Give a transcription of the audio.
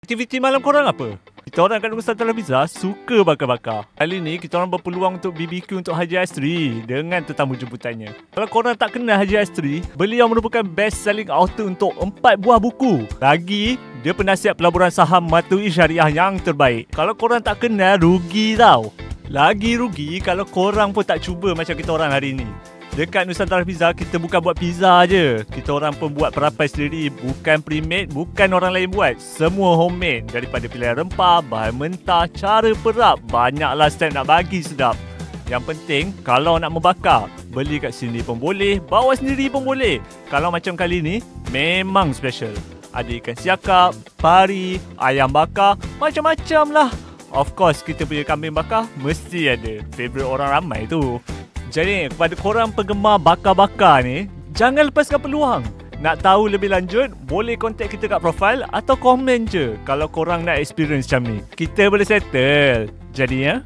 Aktiviti malam korang apa? Kita orang kat Nusantara Pizza suka bakar-bakar. Kali ni kita orang berpeluang untuk BBQ untuk Haji Astri dengan tetamu jemputannya. Kalau korang tak kenal Haji Astri, beliau merupakan best selling author untuk 4 buah buku. Lagi, dia penasihat pelaburan saham Matui Syariah yang terbaik. Kalau korang tak kenal, rugi tau. Lagi rugi kalau korang pun tak cuba macam kita orang hari ni. Dekat Nusantara Pizza, kita bukan buat pizza je. Kita orang pun buat perapai sendiri. Bukan pre-made, bukan orang lain buat. Semua homemade. Daripada pilihan rempah, bahan mentah, cara perap. Banyaklah step nak bagi sedap. Yang penting, kalau nak membakar, beli kat sini pun boleh, bawa sendiri pun boleh. Kalau macam kali ni, memang special. Ada ikan siakap, pari, ayam bakar, macam-macam lah. Of course, kita punya kambing bakar mesti ada. Favourite orang ramai tu. Jadi kepada korang penggemar bakar-bakar ni, jangan lepaskan peluang. Nak tahu lebih lanjut, boleh contact kita kat profile atau komen je kalau korang nak experience macam ni. Kita boleh settle. Jadi ya.